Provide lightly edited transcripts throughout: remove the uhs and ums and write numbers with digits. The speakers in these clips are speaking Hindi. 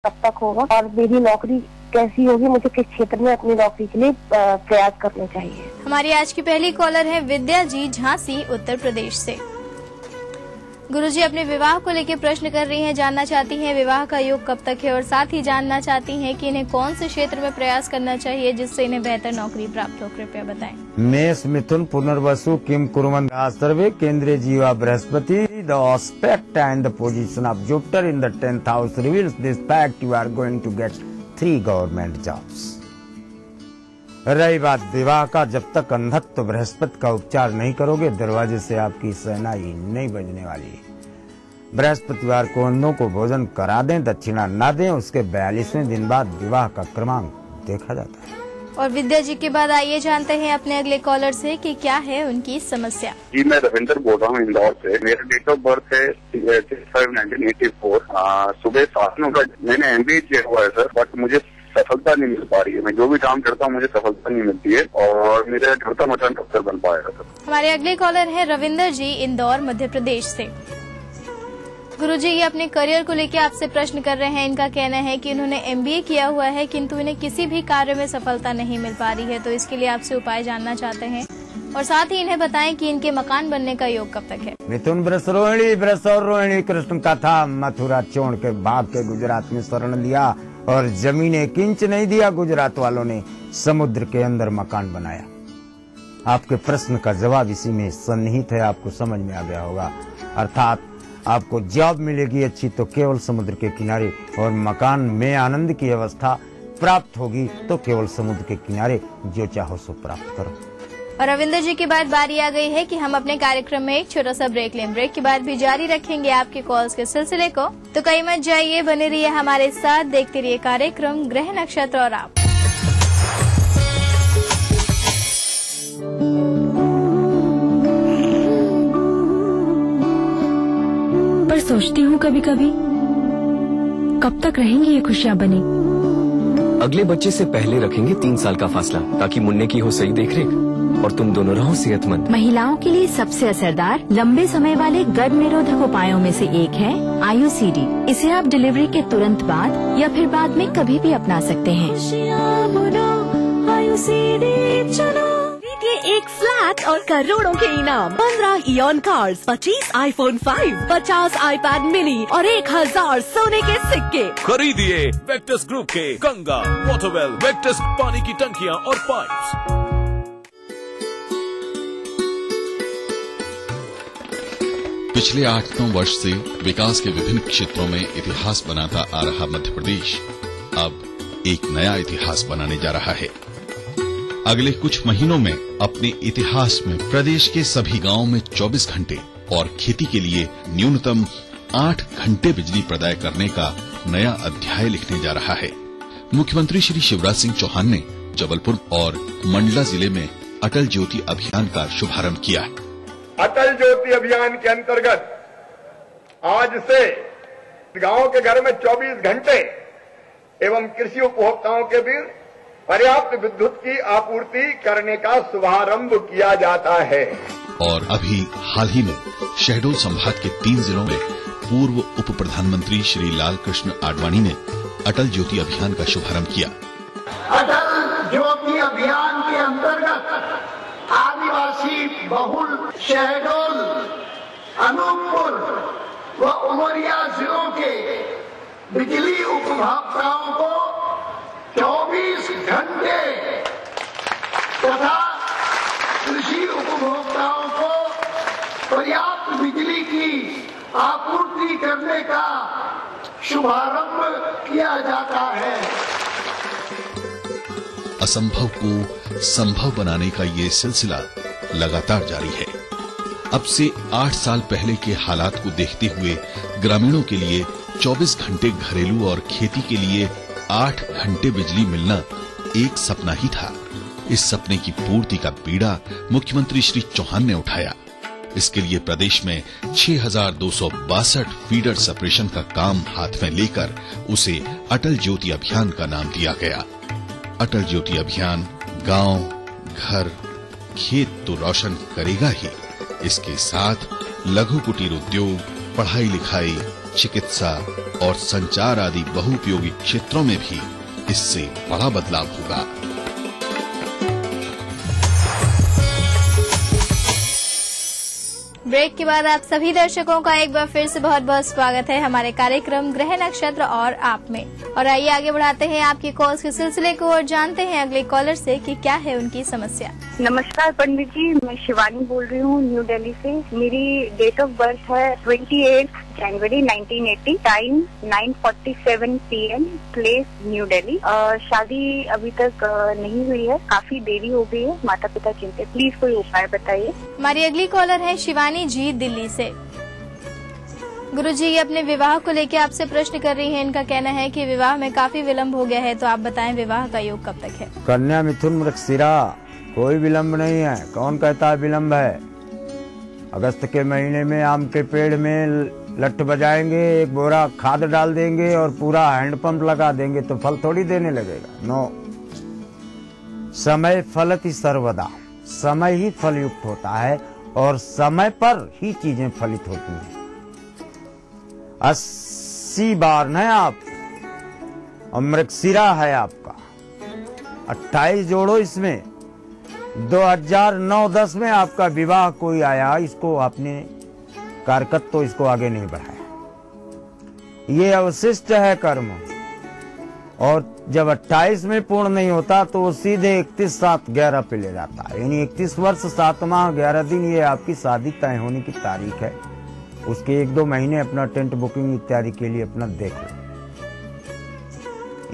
कब तक होगा और मेरी नौकरी कैसी होगी, मुझे किस क्षेत्र में अपनी नौकरी के लिए प्रयास करने चाहिए। हमारी आज की पहली कॉलर है विद्या जी, झांसी उत्तर प्रदेश से। गुरुजी अपने विवाह को लेकर प्रश्न कर रही हैं, जानना चाहती हैं विवाह का योग कब तक है और साथ ही जानना चाहती हैं कि इन्हें कौन से क्षेत्र में प्रयास करना चाहिए जिससे इन्हें बेहतर नौकरी प्राप्त हो। कृपया बताएं। मेष मिथुन पुनर्वसु किम कुर्वन्तः सर्वे केंद्रीय जीवा Brihaspati the aspect and the position of Jupiter in the 10th house reveals this fact you are going to get 3 government jobs। रही बात विवाह का, जब तक अंधत्व बृहस्पति का उपचार नहीं करोगे दरवाजे से आपकी शहनाई नहीं बजने वाली। बृहस्पतिवार को अंधों को भोजन करा दें, दक्षिणा न दें, उसके 42वें दिन बाद विवाह का क्रमांक देखा जाता है। और विद्या जी के बाद आइए जानते हैं अपने अगले कॉलर से कि क्या है उनकी समस्या। जी मैं रविंदर बोल रहा हूँ इंदौर से। मेरा डेट ऑफ बर्थ है 6/5/1984। सुबह 7 मैंने MBA किया हुआ है सर, बट मुझे सफलता नहीं मिल पा रही है। मैं जो भी काम करता हूँ मुझे सफलता नहीं मिलती है और मेरा ढूंढता मकान कब तक बन पाएगा सर। हमारे अगले कॉलर है रविंदर जी, इंदौर मध्य प्रदेश से। गुरुजी ये अपने करियर को लेकर आपसे प्रश्न कर रहे हैं। इनका कहना है कि इन्होंने MBA किया हुआ है किंतु इन्हें किसी भी कार्य में सफलता नहीं मिल पा रही है, तो इसके लिए आपसे उपाय जानना चाहते हैं और साथ ही इन्हें बताएं कि इनके मकान बनने का योग कब तक है। मिथुन वृष रोहिणी कृष्ण का था, मथुरा छोड़ के भाग के गुजरात में शरण लिया और जमीने किंच नहीं दिया। गुजरात वालों ने समुद्र के अंदर मकान बनाया। आपके प्रश्न का जवाब इसी में सन्निहित है, आपको समझ में आ गया होगा। अर्थात आपको जॉब मिलेगी अच्छी तो केवल समुद्र के किनारे और मकान में आनंद की अवस्था प्राप्त होगी तो केवल समुद्र के किनारे, जो चाहो सो प्राप्त करो। और रविंदर जी की बात बारी आ गई है कि हम अपने कार्यक्रम में एक छोटा सा ब्रेक लें। ब्रेक के बाद भी जारी रखेंगे आपके कॉल्स के सिलसिले को, तो कहीं मत जाइए, बने रहिए हमारे साथ, देखते रहिए कार्यक्रम ग्रह नक्षत्र और आप। पर सोचती हूँ कभी कभी कब तक रहेंगी ये खुशियाँ बनी। अगले बच्चे से पहले रखेंगे 3 साल का फासला ताकि मुन्ने की हो सही देखरेख और तुम दोनों रहो सेहतमंद। महिलाओं के लिए सबसे असरदार लंबे समय वाले गर्भ निरोधक उपायों में से एक है आयुसीडी। इसे आप डिलीवरी के तुरंत बाद या फिर बाद में कभी भी अपना सकते हैं। एक फ्लैट और करोड़ों के इनाम, 15 ion cars, 25 iPhone 5, 50 iPad mini और 1000 सोने के सिक्के। खरीदिए वेक्टस ग्रुप के गंगा, वाटरवेल, वेक्टस पानी की टंकियां और पाइप्स। पिछले 8-9 वर्ष से विकास के विभिन्न क्षेत्रों में इतिहास बनाता आ रहा मध्य प्रदेश अब एक नया इतिहास बनाने जा रहा है। अगले कुछ महीनों में अपने इतिहास में प्रदेश के सभी गांवों में 24 घंटे और खेती के लिए न्यूनतम 8 घंटे बिजली प्रदाय करने का नया अध्याय लिखने जा रहा है। मुख्यमंत्री श्री शिवराज सिंह चौहान ने जबलपुर और मंडला जिले में अटल ज्योति अभियान का शुभारंभ किया। अटल ज्योति अभियान के अंतर्गत आज से गांव के घर में 24 घंटे एवं कृषि उपभोक्ताओं के भी पर्याप्त विद्युत की आपूर्ति करने का शुभारंभ किया जाता है। और अभी हाल ही में शहडोल संभाग के 3 जिलों में पूर्व उप प्रधानमंत्री श्री लाल कृष्ण आडवाणी ने अटल ज्योति अभियान का शुभारंभ किया। अटल ज्योति अभियान के अंतर्गत आदिवासी बहुल शहडोल, अनूपपुर व उमरिया जिलों के बिजली उपभोक्ताओं को 24 घंटे तथा कृषि उपभोक्ताओं को पर्याप्त बिजली की आपूर्ति करने का शुभारंभ किया जाता है। असंभव को संभव बनाने का ये सिलसिला लगातार जारी है। अब से 8 साल पहले के हालात को देखते हुए ग्रामीणों के लिए 24 घंटे घरेलू और खेती के लिए 8 घंटे बिजली मिलना एक सपना ही था। इस सपने की पूर्ति का बीड़ा मुख्यमंत्री श्री चौहान ने उठाया। इसके लिए प्रदेश में 6262 फीडर सेपरेशन का काम हाथ में लेकर उसे अटल ज्योति अभियान का नाम दिया गया। अटल ज्योति अभियान गांव, घर, खेत तो रोशन करेगा ही, इसके साथ लघु कुटीर उद्योग, पढ़ाई लिखाई, चिकित्सा और संचार आदि बहुउपयोगी क्षेत्रों में भी इससे बड़ा बदलाव होगा। ब्रेक के बाद आप सभी दर्शकों का एक बार फिर से बहुत बहुत स्वागत है हमारे कार्यक्रम ग्रह नक्षत्र और आप में। और आइए आगे बढ़ाते हैं आपकी कॉल्स के सिलसिले को और जानते हैं अगले कॉलर से कि क्या है उनकी समस्या। नमस्कार पंडित जी, मैं शिवानी बोल रही हूँ न्यू दिल्ली से। मेरी डेट ऑफ बर्थ है 28 जनवरी 1980, time 9:47 PM, place new Delhi. शादी अभी तक नहीं हुई है, काफी देरी हो गई है, माता पिता चिंतित, प्लीज कोई उपाय बताइए। हमारी अगली कॉलर है शिवानी जी दिल्ली से। गुरुजी ये अपने विवाह को लेकर आपसे प्रश्न कर रही हैं। इनका कहना है कि विवाह में काफी विलम्ब हो गया है, तो आप बताएं विवाह का योग कब तक है। कन्या मिथुन मृगशिरा, कोई विलम्ब नहीं है। कौन कहता है विलम्ब है? अगस्त के महीने में आम के पेड़ में लठ बजाएंगे, एक बोरा खाद डाल देंगे और पूरा हैंडपंप लगा देंगे तो फल थोड़ी देने लगेगा। नो, समय फलति सर्वदा, समय ही फलयुक्त होता है और समय पर ही चीजें फलित होती हैं। 80 बार न आप, और मृगशिरा है आपका 28 जोड़ो इसमें। 2009-10 में आपका विवाह कोई आया, इसको आपने कारकत तो इसको आगे नहीं बढ़ाया। ये अवशिष्ट है कर्म, और जब 28 में पूर्ण नहीं होता तो वो सीधे 31/7/11 पे ले जाता है। यानी 31 वर्ष 7 माह 11 दिन ये आपकी शादी तय होने की तारीख है। उसके 1-2 महीने अपना टेंट बुकिंग इत्यादि के लिए अपना देख लो।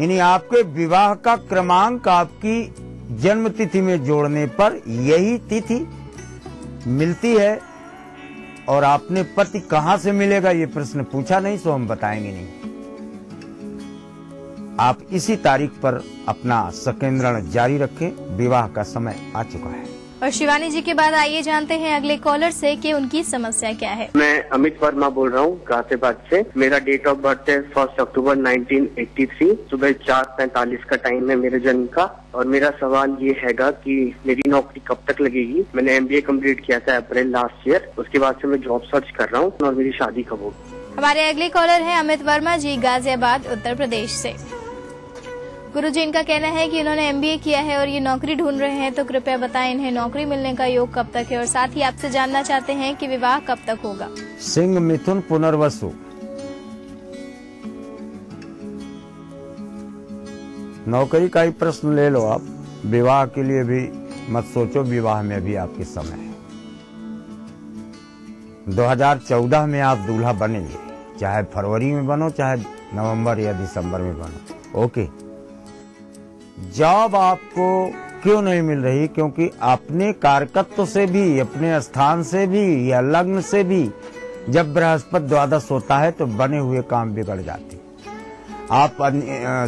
यानी आपके विवाह का क्रमांक आपकी जन्म तिथि में जोड़ने पर यही तिथि मिलती है। और आपने पति कहां से मिलेगा ये प्रश्न पूछा नहीं, सो हम बताएंगे नहीं। आप इसी तारीख पर अपना संकेंद्रण जारी रखें, विवाह का समय आ चुका है। और शिवानी जी के बाद आइए जानते हैं अगले कॉलर से कि उनकी समस्या क्या है। मैं अमित वर्मा बोल रहा हूँ गाजियाबाद से। मेरा डेट ऑफ बर्थ है 1 अक्टूबर 1983, सुबह 4:45 का टाइम है मेरे जन्म का। और मेरा सवाल ये हैगा कि मेरी नौकरी कब तक लगेगी। मैंने MBA कंप्लीट किया था अप्रैल लास्ट ईयर, उसके बाद से मैं जॉब सर्च कर रहा हूँ। और मेरी शादी कब होगी। हमारे अगले कॉलर है अमित वर्मा जी गाजियाबाद उत्तर प्रदेश से। गुरुजी इनका कहना है कि इन्होंने MBA किया है और ये नौकरी ढूंढ रहे हैं, तो कृपया बताएं इन्हें नौकरी मिलने का योग कब तक है। और साथ ही आपसे जानना चाहते हैं कि विवाह कब तक होगा। सिंह मिथुन पुनर्वसु, नौकरी का ही प्रश्न ले लो आप। विवाह के लिए भी मत सोचो, विवाह में भी आपके समय है। 2014 में आप दूल्हा बनेंगे, चाहे फरवरी में बनो चाहे नवंबर या दिसंबर में बनो। ओके, जॉब आपको क्यों नहीं मिल रही? क्योंकि अपने कारकत्व से भी, अपने स्थान से भी या लग्न से भी जब बृहस्पति द्वादश होता है तो बने हुए काम बिगड़ जाते। आप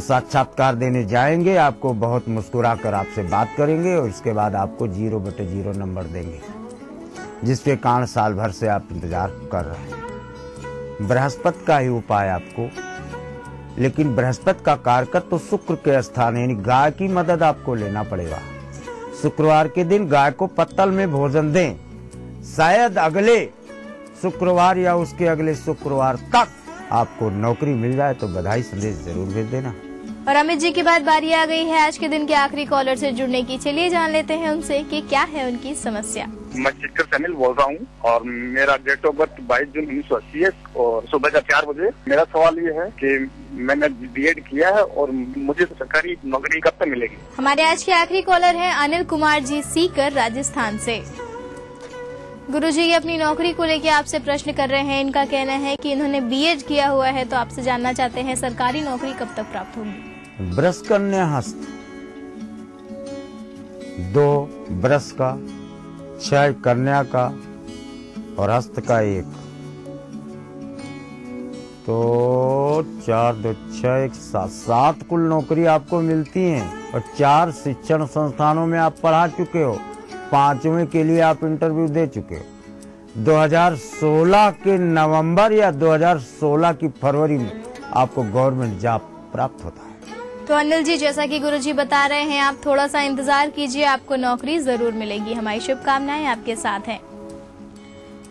साक्षात्कार देने जाएंगे, आपको बहुत मुस्कुराकर आपसे बात करेंगे और इसके बाद आपको 0/0 नंबर देंगे, जिसके कारण साल भर से आप इंतजार कर रहे हैं। बृहस्पति का ही उपाय आपको, लेकिन बृहस्पति का कारकत्व तो शुक्र के स्थान है, यानी गाय की मदद आपको लेना पड़ेगा। शुक्रवार के दिन गाय को पत्तल में भोजन दें। शायद अगले शुक्रवार या उसके अगले शुक्रवार तक आपको नौकरी मिल जाए, तो बधाई संदेश जरूर भेज देना। और अमित जी की बात बारी आ गई है आज के दिन के आखिरी कॉलर से जुड़ने की। चलिए जान लेते हैं उनसे कि क्या है उनकी समस्या। मैं चित्तर सैनिल बोल रहा हूँ और मेरा डेट ऑफ बर्थ 22 जून 1980 है और सुबह का 4 बजे। मेरा सवाल ये है कि मैंने BEd किया है और मुझे सरकारी नौकरी कब तक मिलेगी। हमारे आज के आखिरी कॉलर है अनिल कुमार जी सीकर राजस्थान से। गुरुजी ये अपनी नौकरी को लेकर आपसे प्रश्न कर रहे हैं। इनका कहना है कि इन्होंने BEd किया हुआ है, तो आपसे जानना चाहते हैं सरकारी नौकरी कब तक प्राप्त होगी। वृष कन्या हस्त, 2 वृष का, 6 कन्या का और हस्त का 1, तो 4 2 6 1 7 कुल नौकरी आपको मिलती हैं। और 4 शिक्षण संस्थानों में आप पढ़ा चुके हो, 5वें के लिए आप इंटरव्यू दे चुके हो। 2016 के नवंबर या 2016 की फरवरी में आपको गवर्नमेंट जॉब प्राप्त होता है। तो अनिल जी, जैसा कि गुरुजी बता रहे हैं, आप थोड़ा सा इंतजार कीजिए, आपको नौकरी जरूर मिलेगी। हमारी शुभकामनाएं आपके साथ हैं।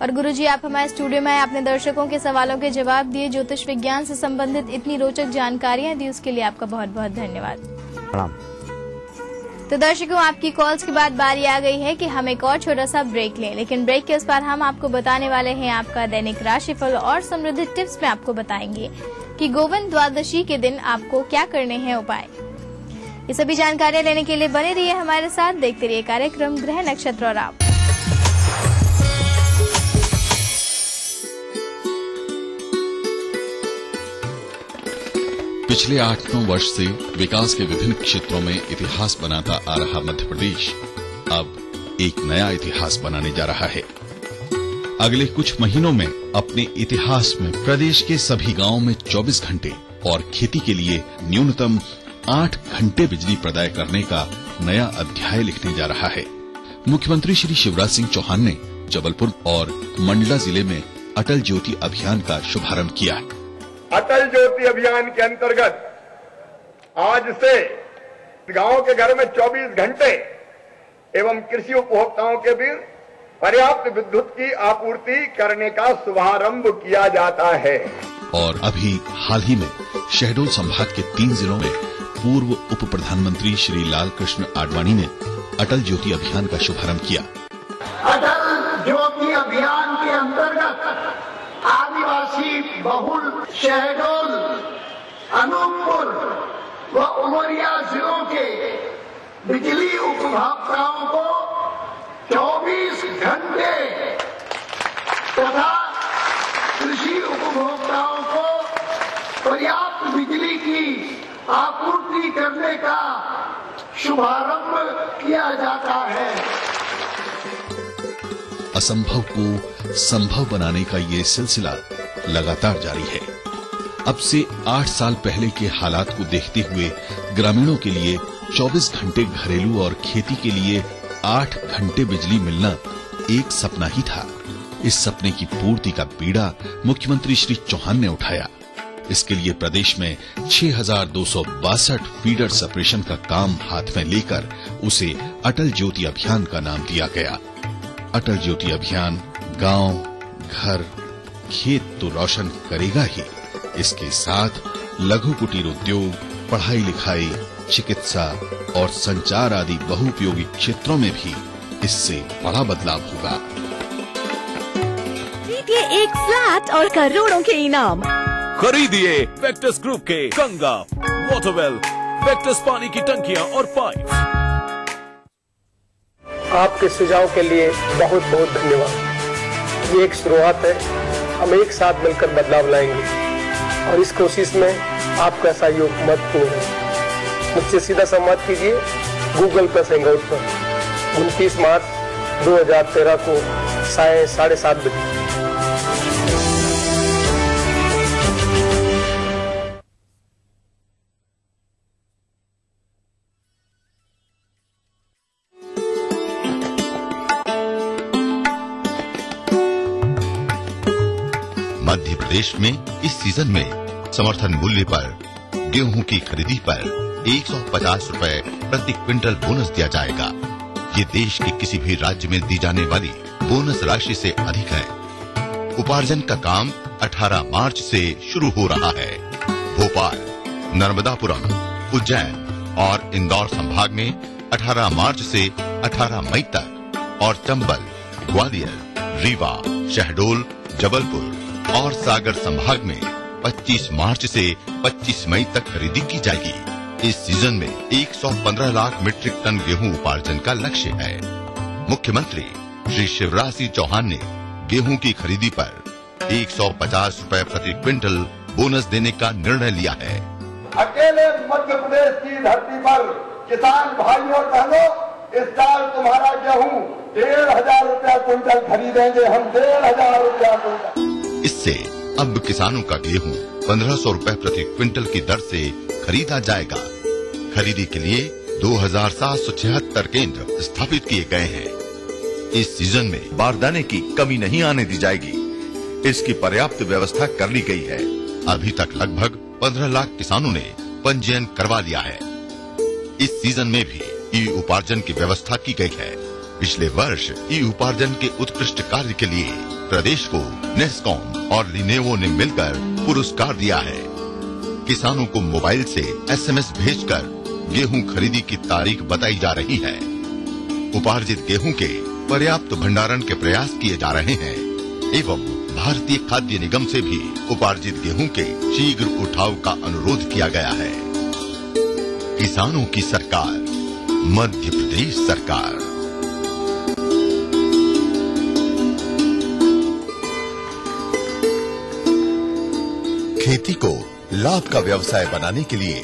और गुरुजी, आप हमारे स्टूडियो में आए, आपने दर्शकों के सवालों के जवाब दिए, ज्योतिष विज्ञान से संबंधित इतनी रोचक जानकारियां दी, उसके लिए आपका बहुत बहुत धन्यवाद। प्रणाम। तो दर्शकों, आपकी कॉल्स के बाद बारी आ गई है कि हम एक और छोटा सा ब्रेक लें, लेकिन ब्रेक के उस पार हम आपको बताने वाले हैं आपका दैनिक राशिफल और समृद्धि टिप्स में आपको बताएंगे कि गोविंद द्वादशी के दिन आपको क्या करने हैं उपाय। ये सभी जानकारियां लेने के लिए बने रहिए हमारे साथ, देखते रहिए कार्यक्रम ग्रह नक्षत्र और आप। पिछले 8-9 वर्ष से विकास के विभिन्न क्षेत्रों में इतिहास बनाता आ रहा मध्य प्रदेश अब एक नया इतिहास बनाने जा रहा है। अगले कुछ महीनों में अपने इतिहास में प्रदेश के सभी गांवों में 24 घंटे और खेती के लिए न्यूनतम 8 घंटे बिजली प्रदाय करने का नया अध्याय लिखने जा रहा है। मुख्यमंत्री श्री शिवराज सिंह चौहान ने जबलपुर और मंडला जिले में अटल ज्योति अभियान का शुभारंभ किया। अटल ज्योति अभियान के अंतर्गत आज से गांव के घर में 24 घंटे एवं कृषि उपभोक्ताओं के बीच पर्याप्त विद्युत की आपूर्ति करने का शुभारंभ किया जाता है। और अभी हाल ही में शहडोल संभाग के 3 जिलों में पूर्व उप प्रधानमंत्री श्री लाल कृष्ण आडवाणी ने अटल ज्योति अभियान का शुभारंभ किया। अटल ज्योति अभियान के अंतर्गत आदिवासी बहुल शहडोल, अनूपपुर व उमरिया जिलों के बिजली उपभोक्ताओं को 24 घंटे तथा कृषि उपभोक्ताओं को पर्याप्त बिजली की आपूर्ति करने का शुभारंभ किया जाता है। असंभव को संभव बनाने का ये सिलसिला लगातार जारी है। अब से 8 साल पहले के हालात को देखते हुए ग्रामीणों के लिए 24 घंटे घरेलू और खेती के लिए 8 घंटे बिजली मिलना एक सपना ही था। इस सपने की पूर्ति का बीड़ा मुख्यमंत्री श्री चौहान ने उठाया। इसके लिए प्रदेश में 6,262 फीडर सेपरेशन का काम हाथ में लेकर उसे अटल ज्योति अभियान का नाम दिया गया। अटल ज्योति अभियान गांव, घर, खेत तो रोशन करेगा ही, इसके साथ लघु कुटीर उद्योग, पढ़ाई लिखाई, चिकित्सा और संचार आदि बहुउपयोगी क्षेत्रों में भी इससे बड़ा बदलाव होगा। जीतिए एक फ्लैट और करोड़ों के इनाम। खरीदिए वेक्टस ग्रुप के गंगा, वाटरवेल, वेक्टस पानी की टंकियां और पाइप। आपके सुझाव के लिए बहुत बहुत धन्यवाद। ये एक शुरुआत है, हम एक साथ मिलकर बदलाव लाएंगे और इस कोशिश में आपका सहयोग महत्वपूर्ण है। मुझसे सीधा संवाद कीजिए गूगल प्लस हैंगआउट पर 29 मार्च 2013 को 7:30 बजे। मध्य प्रदेश में इस सीजन में समर्थन मूल्य पर गेहूं की खरीदी पर 150 रुपए प्रति क्विंटल बोनस दिया जाएगा। ये देश के किसी भी राज्य में दी जाने वाली बोनस राशि से अधिक है। उपार्जन का काम 18 मार्च से शुरू हो रहा है। भोपाल, नर्मदापुरम, उज्जैन और इंदौर संभाग में 18 मार्च से 18 मई तक और चंबल, ग्वालियर, रीवा, शहडोल, जबलपुर और सागर संभाग में 25 मार्च से 25 मई तक खरीदी की जाएगी। इस सीजन में 115 लाख मीट्रिक टन गेहूं उपार्जन का लक्ष्य है। मुख्यमंत्री श्री शिवराज सिंह चौहान ने गेहूं की खरीदी पर 150 रुपए प्रति क्विंटल बोनस देने का निर्णय लिया है। अकेले मध्य प्रदेश की धरती पर किसान भाइयों बहनों, इस साल तुम्हारा गेहूं 1,500 रुपया क्विंटल खरीदेंगे हम, 1,500 रुपया क्विंटल। इससे अब किसानों का गेहूं 1,500 रुपए प्रति क्विंटल की दर से खरीदा जाएगा। खरीदी के लिए 2,776 केंद्र स्थापित किए गए हैं। इस सीजन में बारदाने की कमी नहीं आने दी जाएगी। इसकी पर्याप्त व्यवस्था कर ली गई है। अभी तक लगभग 15 लाख किसानों ने पंजीयन करवा लिया है। इस सीजन में भी ई उपार्जन की व्यवस्था की गई है। पिछले वर्ष ई उपार्जन के उत्कृष्ट कार्य के लिए प्रदेश को नेस्कॉम और लिनेवो ने मिलकर पुरस्कार दिया है। किसानों को मोबाइल से SMS भेजकर गेहूं खरीदी की तारीख बताई जा रही है। उपार्जित गेहूं के पर्याप्त भंडारण के प्रयास किए जा रहे हैं एवं भारतीय खाद्य निगम से भी उपार्जित गेहूं के शीघ्र उठाव का अनुरोध किया गया है। किसानों की सरकार, मध्य प्रदेश सरकार। खेती को लाभ का व्यवसाय बनाने के लिए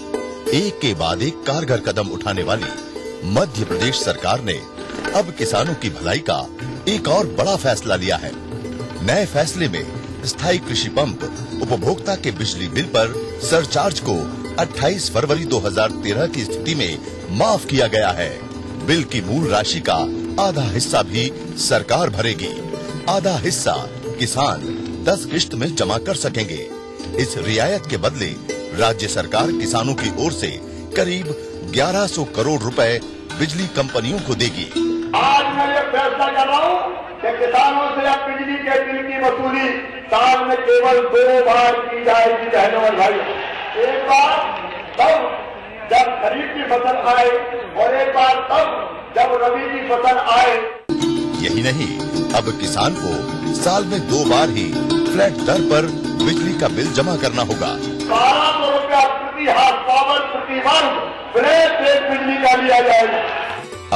एक के बाद एक कारगर कदम उठाने वाली मध्य प्रदेश सरकार ने अब किसानों की भलाई का एक और बड़ा फैसला लिया है। नए फैसले में स्थायी कृषि पंप उपभोक्ता के बिजली बिल पर सरचार्ज को 28 फरवरी 2013 की स्थिति में माफ किया गया है। बिल की मूल राशि का आधा हिस्सा भी सरकार भरेगी। आधा हिस्सा किसान 10 किश्त में जमा कर सकेंगे। इस रियायत के बदले राज्य सरकार किसानों की ओर से करीब 1100 करोड़ रुपए बिजली कंपनियों को देगी। आज मैं ये फैसला कर रहा हूँ कि किसानों से अब बिजली के बिल की वसूली साल में केवल 2 बार की जाएगी बहनों और भाई। एक बार तब जब खरीफ की फसल आए और एक बार तब जब रबी की फसल आए। यही नहीं, अब किसान को साल में 2 बार ही फ्लैट दर पर बिजली का बिल जमा करना होगा। 1200 रुपया प्रति हार्स पावर प्रति वर्ष फ्लैट रेट बिजली का लिया जाएगा।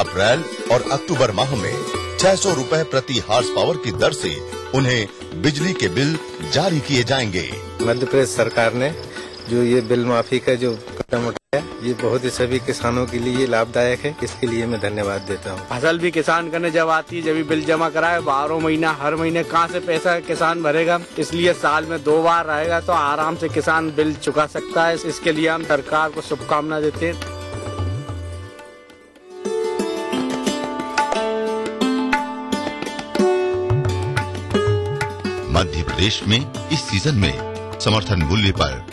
अप्रैल और अक्टूबर माह में 600 रुपए प्रति हार्स पावर की दर से उन्हें बिजली के बिल जारी किए जाएंगे। मध्य प्रदेश सरकार ने जो ये बिल माफी का जो कदम उठाया, ये बहुत ही सभी किसानों के लिए लाभदायक है। इसके लिए मैं धन्यवाद देता हूँ। फसल भी किसान करने जब आती है, जब भी बिल जमा कराए 12 महीना, हर महीने कहाँ से पैसा किसान भरेगा। इसलिए साल में 2 बार रहेगा तो आराम से किसान बिल चुका सकता है। इसके लिए हम सरकार को शुभकामना देते हैं। मध्य प्रदेश में इस सीजन में समर्थन मूल्य पर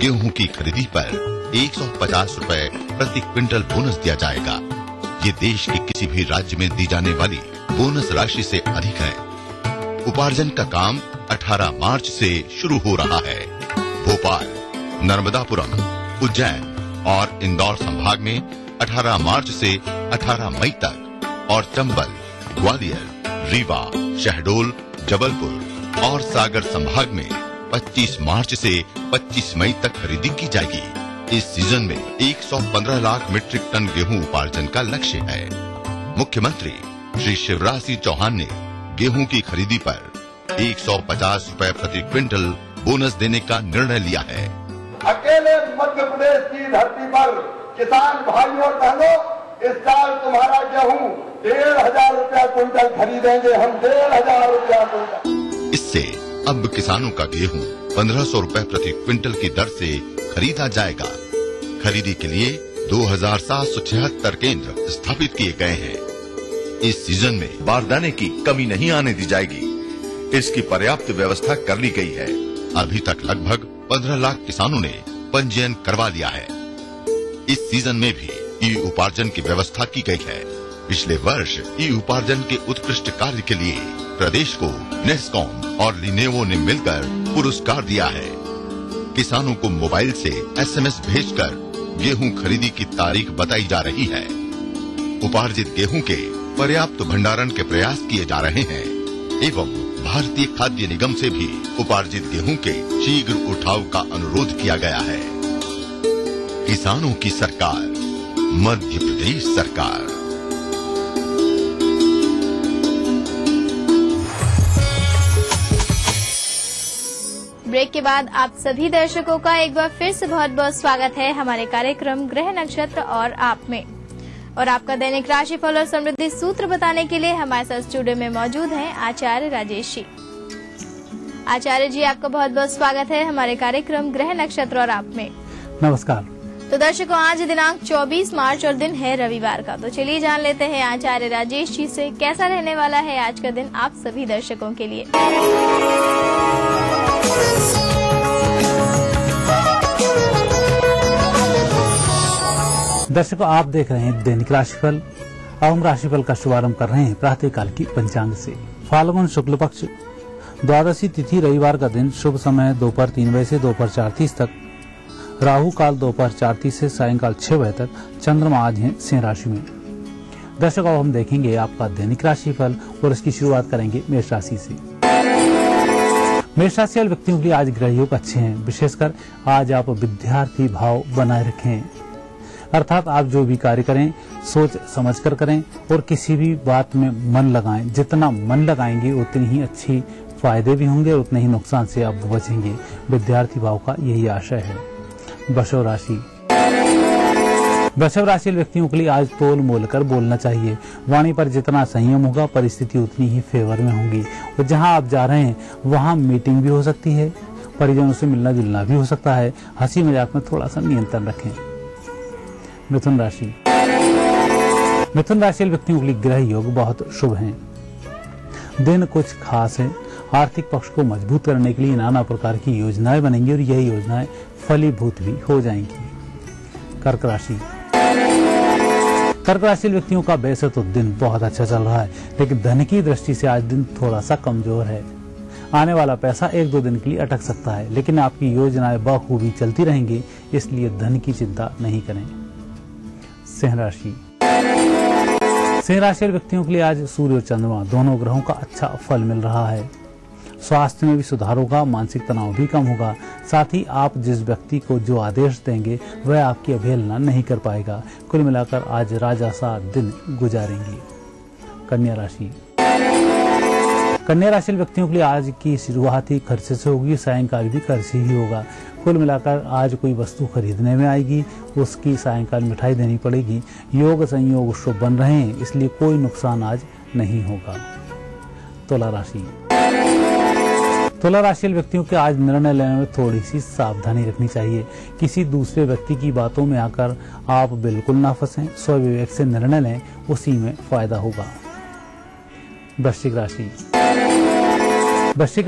गेहूं की खरीदी पर 150 रुपए प्रति क्विंटल बोनस दिया जाएगा। ये देश के किसी भी राज्य में दी जाने वाली बोनस राशि से अधिक है। उपार्जन का काम 18 मार्च से शुरू हो रहा है। भोपाल, नर्मदापुरम, उज्जैन और इंदौर संभाग में 18 मार्च से 18 मई तक और चंबल, ग्वालियर, रीवा, शहडोल, जबलपुर और सागर संभाग में 25 मार्च से 25 मई तक खरीदी की जाएगी। इस सीजन में 115 लाख मीट्रिक टन गेहूं उपार्जन का लक्ष्य है। मुख्यमंत्री श्री शिवराज सिंह चौहान ने गेहूं की खरीदी पर 150 रुपए प्रति क्विंटल बोनस देने का निर्णय लिया है। अकेले मध्य प्रदेश की धरती पर किसान भाइयों और बहनों, इस साल तुम्हारा गेहूं 1,500 रुपया क्विंटल खरीदेंगे हम। 1,500 रुपया क्विंटल। इससे अब किसानों का गेहूं 1500 रुपए प्रति क्विंटल की दर से खरीदा जाएगा। खरीदी के लिए 2776 केंद्र स्थापित किए गए हैं। इस सीजन में बारदाने की कमी नहीं आने दी जाएगी। इसकी पर्याप्त व्यवस्था कर ली गई है। अभी तक लगभग 15 लाख किसानों ने पंजीयन करवा लिया है। इस सीजन में भी ई उपार्जन की व्यवस्था की गई है। पिछले वर्ष ई उपार्जन के उत्कृष्ट कार्य के लिए प्रदेश को नेस्कॉम और लिनेवो ने मिलकर पुरस्कार दिया है। किसानों को मोबाइल से SMS भेजकर गेहूं खरीदी की तारीख बताई जा रही है। उपार्जित गेहूं के पर्याप्त भंडारण के प्रयास किए जा रहे हैं एवं भारतीय खाद्य निगम से भी उपार्जित गेहूं के शीघ्र उठाव का अनुरोध किया गया है। किसानों की सरकार, मध्य प्रदेश सरकार। ब्रेक के बाद आप सभी दर्शकों का एक बार फिर से बहुत बहुत स्वागत है हमारे कार्यक्रम ग्रह नक्षत्र और आप में। और आपका दैनिक राशिफल और समृद्धि सूत्र बताने के लिए हमारे साथ स्टूडियो में मौजूद हैं आचार्य राजेश जी। आचार्य जी, आपका बहुत बहुत स्वागत है हमारे कार्यक्रम ग्रह नक्षत्र और आप में। नमस्कार। तो दर्शकों, आज दिनांक 24 मार्च और दिन है रविवार का। तो चलिए जान लेते हैं आचार्य राजेश जी से कैसा रहने वाला है आज का दिन आप सभी दर्शकों के लिए। दर्शकों, आप देख रहे हैं दैनिक राशिफल अब हम राशिफल का शुभारंभ कर रहे हैं प्रातःकाल की पंचांग से। फाल्गुन शुक्ल पक्ष द्वादशी तिथि रविवार का दिन, शुभ समय दोपहर 3 बजे से दोपहर 4:30 तक, राहु काल दोपहर 4:30 से सायंकाल 6 बजे तक। चंद्रमा आज है सिंह राशि में। दर्शक अब हम देखेंगे आपका दैनिक राशिफल और इसकी शुरुआत करेंगे मेष राशि से। मेष राशि वाले व्यक्तियों के लिए आज ग्रह योग अच्छे हैं। विशेषकर आज आप विद्यार्थी भाव बनाए रखें, अर्थात आप जो भी कार्य करें सोच समझ कर करें और किसी भी बात में मन लगाएं। जितना मन लगाएंगे उतनी ही अच्छी फायदे भी होंगे और उतने ही नुकसान से आप बचेंगे। विद्यार्थी भाव का यही आशय है। वृषभ राशि व्यक्तियों के लिए आज तोल मोल कर बोलना चाहिए। वाणी पर जितना संयम होगा परिस्थिति उतनी ही फेवर में होगी। और जहां आप जा रहे हैं वहां मीटिंग भी हो सकती है, परिजनों से मिलना जुलना भी हो सकता है। हंसी मजाक में थोड़ा सा नियंत्रण रखें। मिथुन राशि व्यक्तियों के लिए ग्रह योग बहुत शुभ हैं। दिन कुछ खास है। आर्थिक पक्ष को मजबूत करने के लिए नाना प्रकार की योजनाएं बनेंगी और यही योजनाएं फलीभूत भी हो जाएंगी। कर्क राशि व्यक्तियों का वैसे तो दिन बहुत अच्छा चल रहा है, लेकिन धन की दृष्टि से आज दिन थोड़ा सा कमजोर है। आने वाला पैसा 1-2 दिन के लिए अटक सकता है, लेकिन आपकी योजनाएं बखूबी चलती रहेंगी, इसलिए धन की चिंता नहीं करें। सिंह राशि व्यक्तियों के लिए आज सूर्य और चंद्रमा दोनों ग्रहों का अच्छा फल मिल रहा है। स्वास्थ्य में भी सुधार होगा, मानसिक तनाव भी कम होगा। साथ ही आप जिस व्यक्ति को जो आदेश देंगे वह आपकी अवहेलना नहीं कर पाएगा। कुल मिलाकर आज राजा सा दिन गुजारेंगे। कन्या राशि व्यक्तियों के लिए आज की शुरुआत ही खर्चे से होगी, सायंकाल भी खर्च ही होगा। कुल मिलाकर आज कोई वस्तु खरीदने में आएगी, उसकी सायंकाल मिठाई देनी पड़ेगी। योग संयोग शुभ बन रहे हैं, इसलिए कोई नुकसान आज नहीं होगा। तुला राशि व्यक्तियों के आज निर्णय लेने में थोड़ी सी सावधानी रखनी चाहिए। किसी दूसरे व्यक्ति की बातों में आकर आप बिल्कुल ना फंसें, स्वविवेक से निर्णय लें, उसी में फायदा होगा। वृश्चिक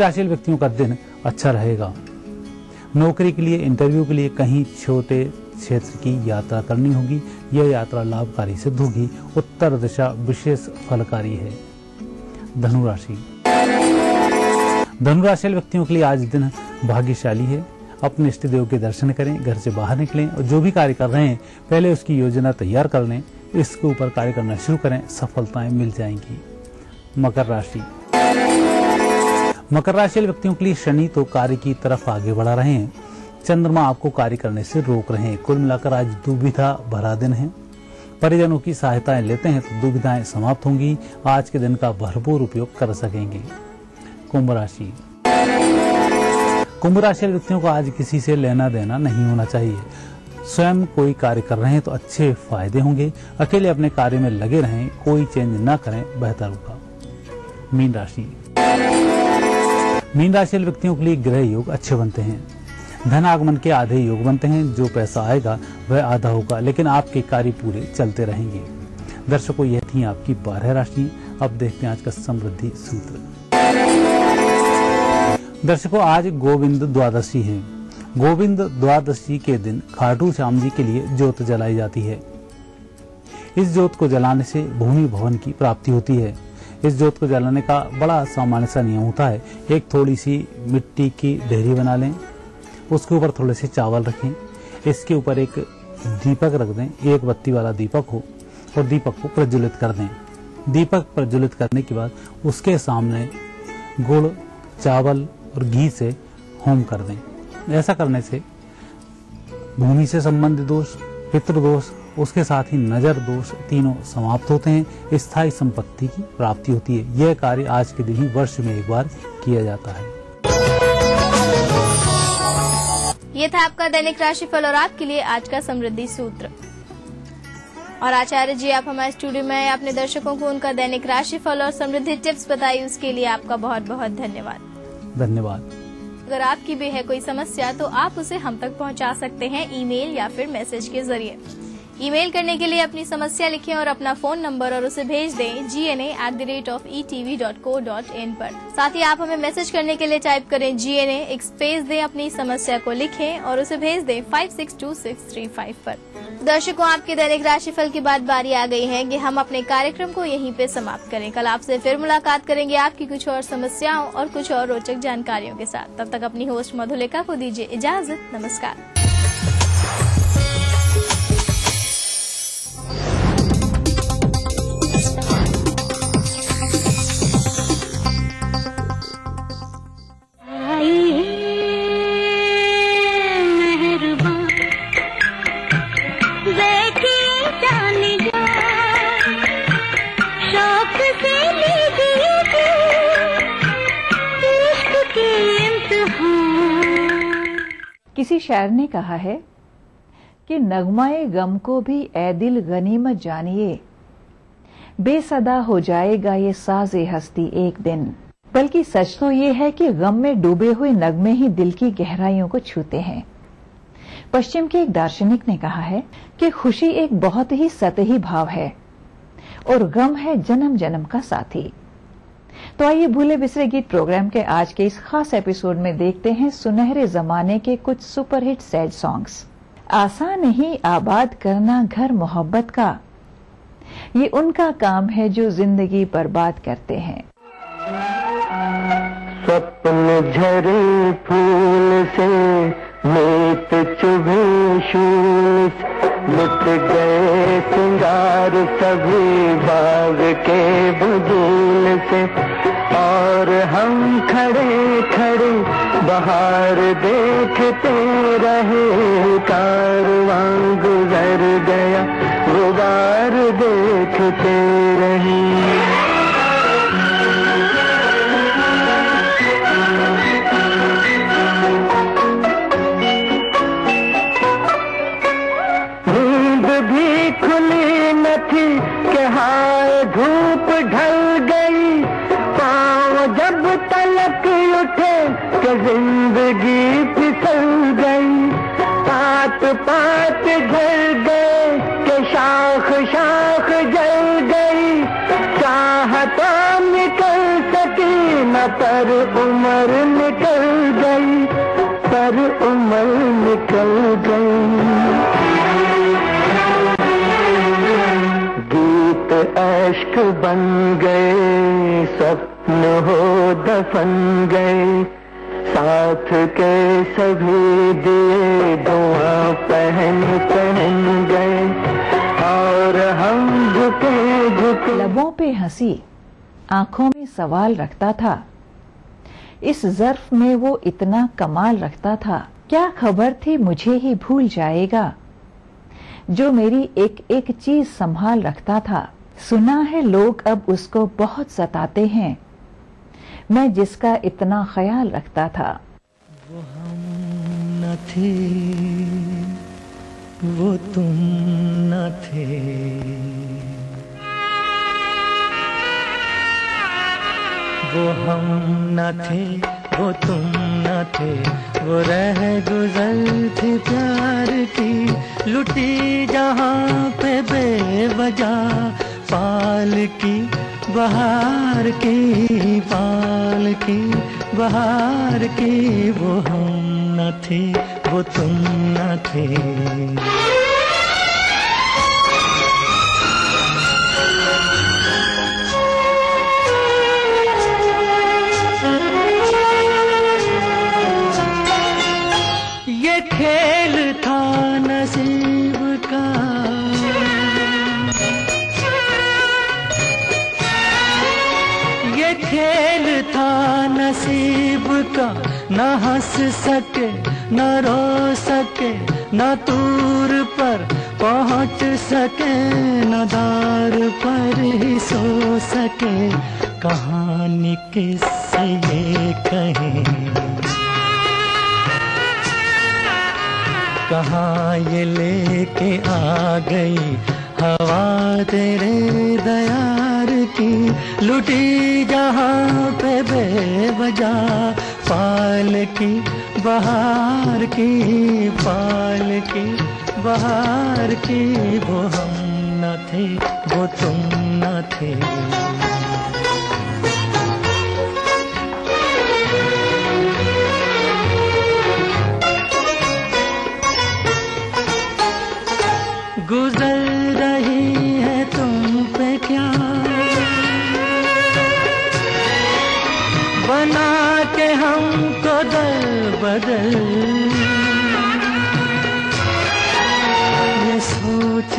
राशि व्यक्तियों का दिन अच्छा रहेगा। नौकरी के लिए, इंटरव्यू के लिए कहीं छोटे क्षेत्र की यात्रा करनी होगी। यह यात्रा लाभकारी सिद्ध होगी। उत्तर दिशा विशेष फलकारी है। धनु राशि व्यक्तियों के लिए आज दिन भाग्यशाली है। अपने इष्ट देव के दर्शन करें, घर से बाहर निकलें और जो भी कार्य कर रहे हैं पहले उसकी योजना तैयार कर लें, इसके ऊपर कार्य करना शुरू करें, सफलताएं मिल जाएंगी। मकर राशि व्यक्तियों के लिए शनि तो कार्य की तरफ आगे बढ़ा रहे हैं, चंद्रमा आपको कार्य करने से रोक रहे हैं। कुल मिलाकर आज दुविधा भरा दिन है। परिजनों की सहायताएं लेते हैं तो दुविधाएं समाप्त होंगी। आज के दिन का भरपूर उपयोग कर सकेंगे। कुंभ राशि व्यक्तियों को आज किसी से लेना देना नहीं होना चाहिए। स्वयं कोई कार्य कर रहे हैं तो अच्छे फायदे होंगे। अकेले अपने कार्य में लगे रहें, कोई चेंज न करें, बेहतर होगा। मीन राशि व्यक्तियों के लिए ग्रह योग अच्छे बनते हैं। धन आगमन के आधे योग बनते हैं। जो पैसा आएगा वह आधा होगा, लेकिन आपके कार्य पूरे चलते रहेंगे। दर्शकों, यह थी आपकी 12 राशि। अब देखते हैं आज का समृद्धि सूत्र। दर्शकों, आज गोविंद द्वादशी है। गोविंद द्वादशी के दिन खाटू श्याम जी के लिए ज्योत जलाई जाती है। इस ज्योत को जलाने से भूमि भवन की प्राप्ति होती है। इस ज्योत को जलाने का बड़ा सामान्य सा नियम होता है। एक थोड़ी सी मिट्टी की ढेरी बना लें, उसके ऊपर थोड़े से चावल रखें, इसके ऊपर एक दीपक रख दें, एक बत्ती वाला दीपक हो, और दीपक को प्रज्वलित कर दें। दीपक प्रज्वलित करने के बाद उसके सामने गुड़, चावल और घी से होम कर दें। ऐसा करने से भूमि से संबंधित दोष, पितृ दोष, उसके साथ ही नजर दोष तीनों समाप्त होते हैं। स्थायी संपत्ति की प्राप्ति होती है। यह कार्य आज के दिन ही वर्ष में एक बार किया जाता है। ये था आपका दैनिक राशिफल और आपके लिए आज का समृद्धि सूत्र। और आचार्य जी, आप हमारे स्टूडियो में अपने दर्शकों को उनका दैनिक राशिफल और समृद्धि टिप्स बताई, उसके लिए आपका बहुत बहुत धन्यवाद। अगर आपकी भी है कोई समस्या तो आप उसे हम तक पहुंचा सकते हैं ईमेल या फिर मैसेज के जरिए। ईमेल करने के लिए अपनी समस्या लिखें और अपना फोन नंबर और उसे भेज दें gna@etv.co.in पर। साथ ही आप हमें मैसेज करने के लिए टाइप करें GNA, एक स्पेस दें, अपनी समस्या को लिखें और उसे भेज दें 562635 पर। दर्शकों, आपके दैनिक राशिफल के बाद बारी आ गई है कि हम अपने कार्यक्रम को यहीं पे समाप्त करें। कल आपसे फिर मुलाकात करेंगे आपकी कुछ और समस्याओं और कुछ और रोचक जानकारियों के साथ। तब तक अपनी होस्ट मधुलिका को दीजिए इजाजत। नमस्कार। किसी शायर ने कहा है कि नगमाए गम को भी ए दिल गनीमत जानिए, बेसदा हो जाएगा ये साज़े हस्ती एक दिन। बल्कि सच तो ये है कि गम में डूबे हुए नगमे ही दिल की गहराइयों को छूते हैं। पश्चिम के एक दार्शनिक ने कहा है कि खुशी एक बहुत ही सतही भाव है और गम है जन्म जन्म का साथी। तो आइए भूले बिसरे गीत प्रोग्राम के आज के इस खास एपिसोड में देखते हैं सुनहरे जमाने के कुछ सुपरहिट सैड सॉन्ग्स। आसान नहीं आबाद करना घर मोहब्बत का, ये उनका काम है जो जिंदगी बर्बाद करते हैं। सपने झरे फूल से मीत चुभे शूल से, लुट गए सिंगार सभी बाग के बजूल से, और हम खड़े खड़े बाहर देखते रहे, कारवां गुजर गया गुबार देखते रहे। धूप ढल गई, पाँव जब तलक उठे कि जिंदगी फिसल गई, पात पात झड़ गए कि शाख शाख जल गई, चाहता निकल सकी न पर उम्र निकल गई, पर उम्र निकल गई। अश्क बन गए सपन हो दफन गए, साथ के सभी दिए दुआ पहन पहन गए, और हम झुके झुके। लबों पे हंसी आंखों में सवाल रखता था, इस ज़र्फ में वो इतना कमाल रखता था, क्या खबर थी मुझे ही भूल जाएगा, जो मेरी एक एक चीज संभाल रखता था। सुना है लोग अब उसको बहुत सताते हैं, मैं जिसका इतना ख्याल रखता था। वो हम न थे, वो तुम न थे, वो हम न थे, वो तुम न थे, वो रह गुजर थी प्यार की, लुटी जहाँ पे बेवजह, पाल की बहार की, पाल की बहार की, वो हम न थे, वो तुम न थे। ये खेल था नसीब का, ये खेल था नसीब का, न हंस सके न रो सके, न दूर पर पहुंच सके, न दार पर ही सो सके, कहानी किससे ये कहें, कहाँ ये लेके आ गई हवा तेरे दयार की, लुटी जहाँ पे बेवजह, पाल की बहार की, पाल की बहार की, वो हम न थे, वो तुम न थे। गुजर रही है तुम पे क्या बना के हमको दर बदल, ये सोच